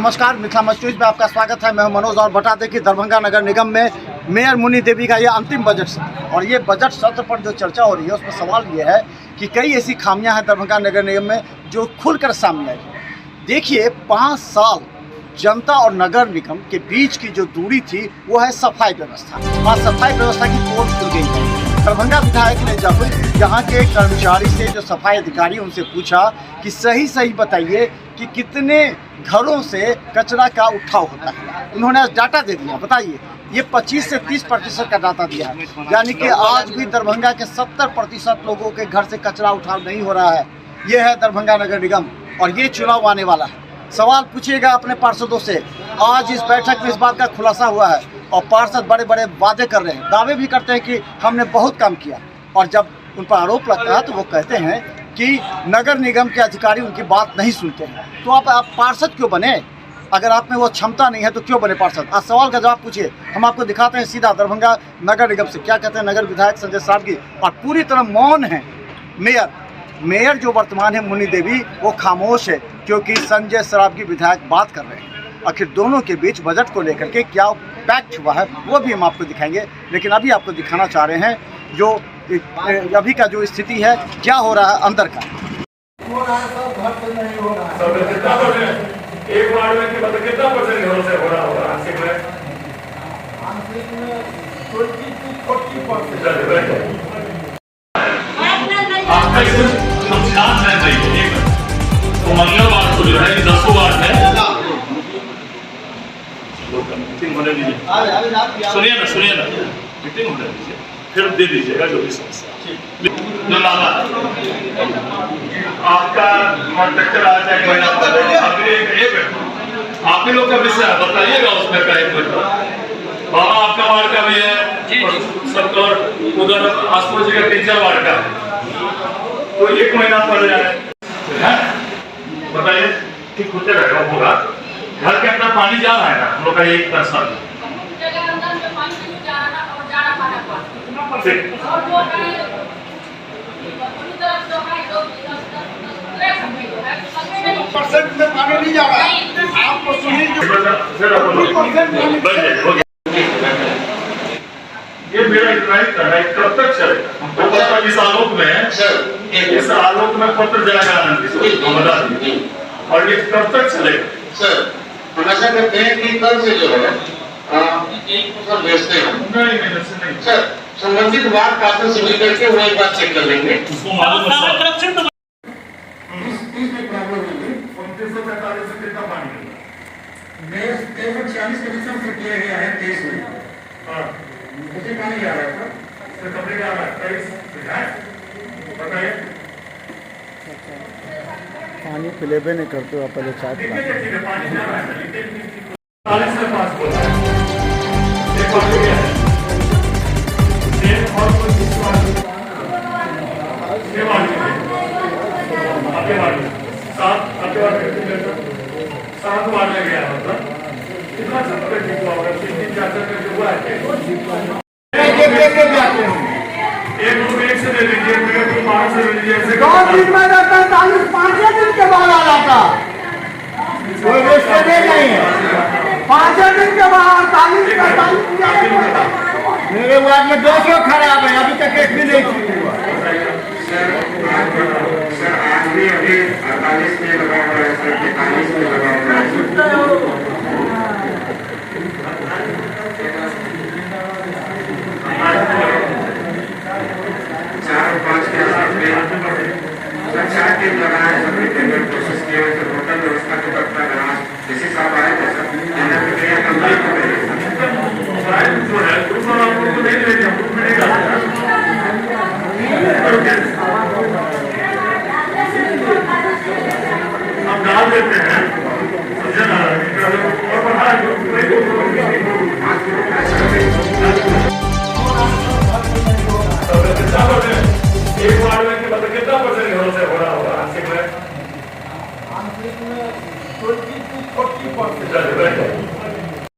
नमस्कार, मिथिला मस्टूज में आपका स्वागत है। मैं हूं मनोज और बता दें कि दरभंगा नगर निगम में मेयर मुन्नी देवी का ये अंतिम बजट सत्र और ये बजट सत्र पर जो चर्चा हो रही है उसमें सवाल ये है कि कई ऐसी खामियां हैं दरभंगा नगर निगम में जो खुलकर सामने आई। देखिए, 5 साल जनता और नगर निगम के बीच की जो दूरी थी वो है सफाई व्यवस्था और सफाई व्यवस्था की पोल खुल गई है। दरभंगा विधायक ने जब यहाँ के कर्मचारी से जो सफाई अधिकारी उनसे पूछा कि सही बताइए कि कितने घरों से कचरा का उठाव होता है, उन्होंने डाटा दे दिया। बताइए, ये 25 से 30% का डाटा दिया है, यानी कि आज भी दरभंगा के 70% लोगों के घर से कचरा उठाव नहीं हो रहा है। ये है दरभंगा नगर निगम और ये चुनाव आने वाला है। सवाल पूछिएगा अपने पार्षदों से। आज इस बैठक में इस बात का खुलासा हुआ है और पार्षद बड़े बड़े वादे कर रहे हैं, दावे भी करते हैं कि हमने बहुत काम किया, और जब उन पर आरोप लगता है तो वो कहते हैं कि नगर निगम के अधिकारी उनकी बात नहीं सुनते हैं। तो आप पार्षद क्यों बने? अगर आप में वो क्षमता नहीं है तो क्यों बने पार्षद? आज सवाल का जवाब पूछिए। हम आपको दिखाते हैं सीधा दरभंगा नगर निगम से क्या कहते हैं नगर विधायक संजय सारगी, और पूरी तरह मौन है मेयर जो वर्तमान है मुन्नी देवी, वो खामोश है क्योंकि संजय सरावगी विधायक बात कर रहे हैं। आखिर दोनों के बीच बजट को लेकर के क्या पैक्ट हुआ है वो भी हम आपको दिखाएंगे, लेकिन अभी आपको दिखाना चाह रहे हैं जो अभी का जो स्थिति है, क्या हो रहा है अंदर का। एक वार्ड में कितना परसेंट घरों से हो रहा होगा आंशिक में 40% आपका इसमें ध्यान है चाहिए। तो मंगलवार को जो है 10 वार्ड है मीटिंग होने दीजिए। सुनिए ना मीटिंग होने दीजिए, फिर दे दीजिएगा जो भी समस्या जो लाना आपका कॉन्ट्रैक्टर आ जाए महीना आप ही लोग का विषय बताइएगा उसमें का एक मिनट। बाबा आपका वार्ड का भी है सबका, उधर आसपास का 3-4 वार्ड का है, तो 1 महीना पड़ जाए। बताइए ठीक होते रहेगा होगा। घर के अंदर पानी जा रहा है ना, हम लोग का एक कंसर्न परसेंट में पानी नहीं जा रहा है, आपको सुनिए ये मेरा इतना ही करना है। कब तक चलेगा इस आलोक में पत्र जाएगा आनंद और ये कब तक चलेगा सर? हम ऐसा करते हैं कि कल से जो है भेजते हैं नहीं सर, संबंधित वार्ड पार्षद से मिल करके वो एक बार चेक कर लेंगे। लगभग 40% से किया गया है 23 में। मुझे पानी आ रहा था कपड़े आ रहा है। बताइए पानी पिलेबे नहीं करते हो, पहले चाय सात बार ले गया मतलब कितना सबका ठीक हुआ होगा 3-4 करके हुआ है। एक लोग एक से दे दीजिए, फिर 5 से दे दीजिए। 2 दिन में रहता है 5 दिन के बाद आ जाता, कोई रिश्ते दे नहीं है। 5 दिन के बाद 48 मेरे वार्ड में 200 खराब है, अभी तक एक भी नहीं ठीक हुआ। आज भी अभी 48 में लगा हुआ है सर, 43 में लगा हुआ है। 4-5 के हिसाब में 4 दिन लगा है, सबने पेमेंट प्रोसेस किया है। सर होटल व्यवस्था के तक का किसी साहब आए थे सर, हम डाल देते हैं और बढ़ा एक वार्ड में कितना परसेंट घरों से हो रहा होगा आंशिक में 40%